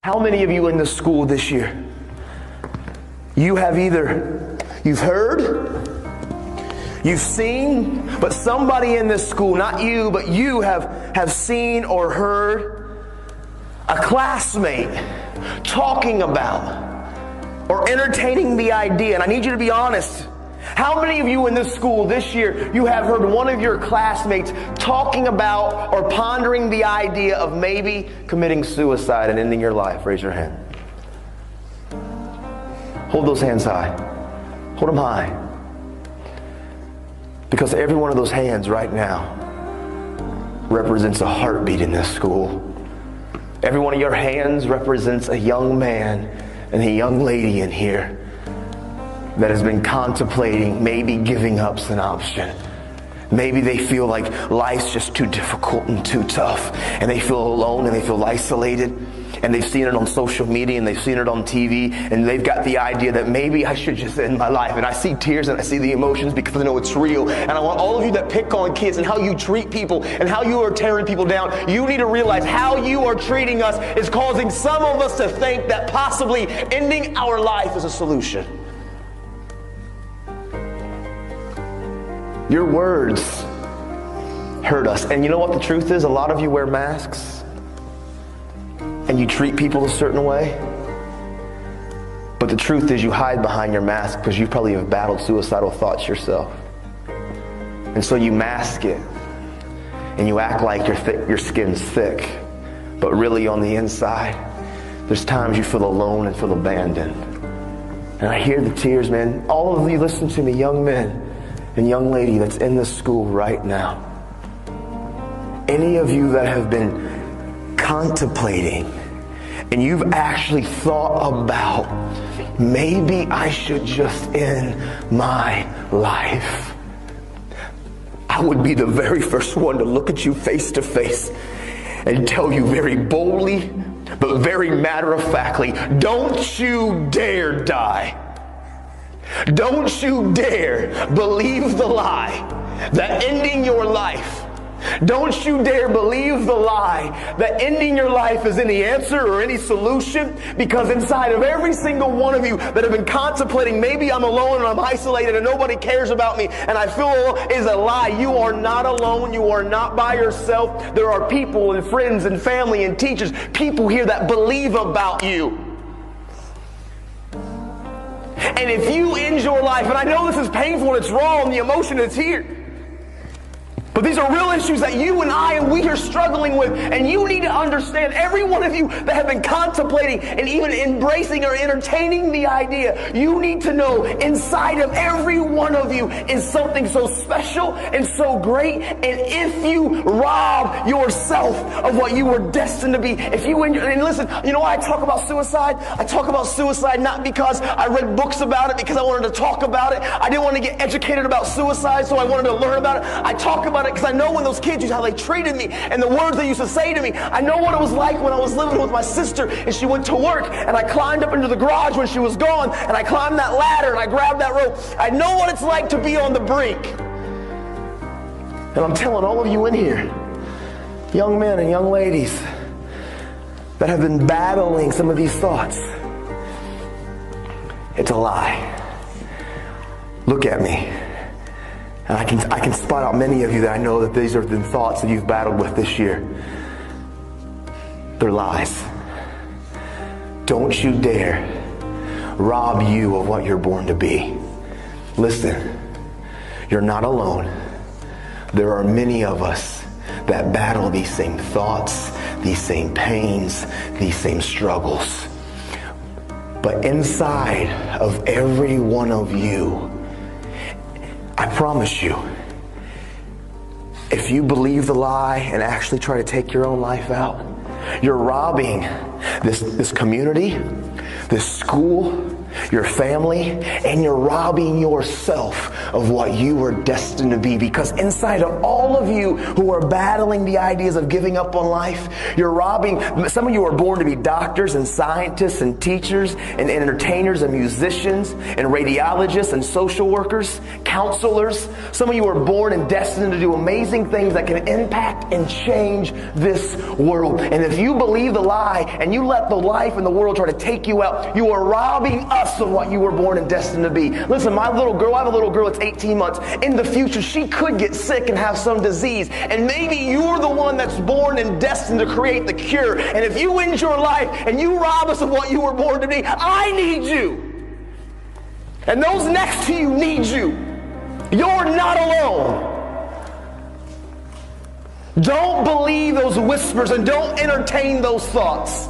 How many of you in the school this year, you've heard, you've seen, but somebody in this school, not you, but you have seen or heard a classmate talking about or entertaining the idea, and I need you to be honest. How many of you in this school this year, you have heard one of your classmates talking about or pondering the idea of maybe committing suicide and ending your life? Raise your hand. Hold those hands high. Hold them high. Because every one of those hands right now represents a heartbeat in this school. Every one of your hands represents a young man and a young lady in here that has been contemplating maybe giving up's an option. Maybe they feel like life's just too difficult and too tough, and they feel alone and they feel isolated, and they've seen it on social media and they've seen it on TV, and they've got the idea that maybe I should just end my life. And I see tears and I see the emotions because I know it's real. And I want all of you that pick on kids and how you treat people and how you are tearing people down, you need to realize how you are treating us is causing some of us to think that possibly ending our life is a solution. Your words hurt us. And you know what the truth is? A lot of you wear masks and you treat people a certain way. But the truth is you hide behind your mask because you probably have battled suicidal thoughts yourself. And so you mask it and you act like your skin's thick. But really on the inside, there's times you feel alone and feel abandoned. And I hear the tears, man. All of you listen to me, young men and young lady that's in this school right now. Any of you that have been contemplating and you've actually thought about maybe I should just end my life, I would be the very first one to look at you face to face and tell you very boldly but very matter-of-factly, don't you dare die. Don't you dare believe the lie that ending your life, don't you dare believe the lie that ending your life is any answer or any solution, because inside of every single one of you that have been contemplating, maybe I'm alone and I'm isolated and nobody cares about me and I feel alone, is a lie. You are not alone. You are not by yourself. There are people and friends and family and teachers, people here that believe about you. And if you end your life, and I know this is painful and it's raw and the emotion is here, but these are real issues that you and I and we are struggling with, and you need to understand, every one of you that have been contemplating and even embracing or entertaining the idea, you need to know inside of every one of you is something so special and so great. And if you rob yourself of what you were destined to be, if you and listen, you know why I talk about suicide? I talk about suicide not because I read books about it, because I wanted to talk about it. I didn't want to get educated about suicide, so I wanted to learn about it. I talk about it because I know when those kids used how they treated me and the words they used to say to me. I know what it was like when I was living with my sister and she went to work and I climbed up into the garage when she was gone and I climbed that ladder and I grabbed that rope. I know what it's like to be on the brink. And I'm telling all of you in here, young men and young ladies that have been battling some of these thoughts, it's a lie. Look at me. And I can spot out many of you that I know that these have been thoughts that you've battled with this year. They're lies. Don't you dare rob you of what you're born to be. Listen, you're not alone. There are many of us that battle these same thoughts, these same pains, these same struggles. But inside of every one of you, I promise you, if you believe the lie and actually try to take your own life out, you're robbing this community, this school, your family, and you're robbing yourself of what you were destined to be. Because inside of all of you who are battling the ideas of giving up on life, you're robbing. Some of you are born to be doctors and scientists and teachers and entertainers and musicians and radiologists and social workers, counselors. Some of you are born and destined to do amazing things that can impact and change this world. And if you believe the lie and you let the life and the world try to take you out, you are robbing us of what you were born and destined to be. Listen, my little girl, I have a little girl that's 18 months. In the future, she could get sick and have some disease. And maybe you're the one that's born and destined to create the cure. And if you end your life and you rob us of what you were born to be, I need you. And those next to you need you. You're not alone. Don't believe those whispers and don't entertain those thoughts.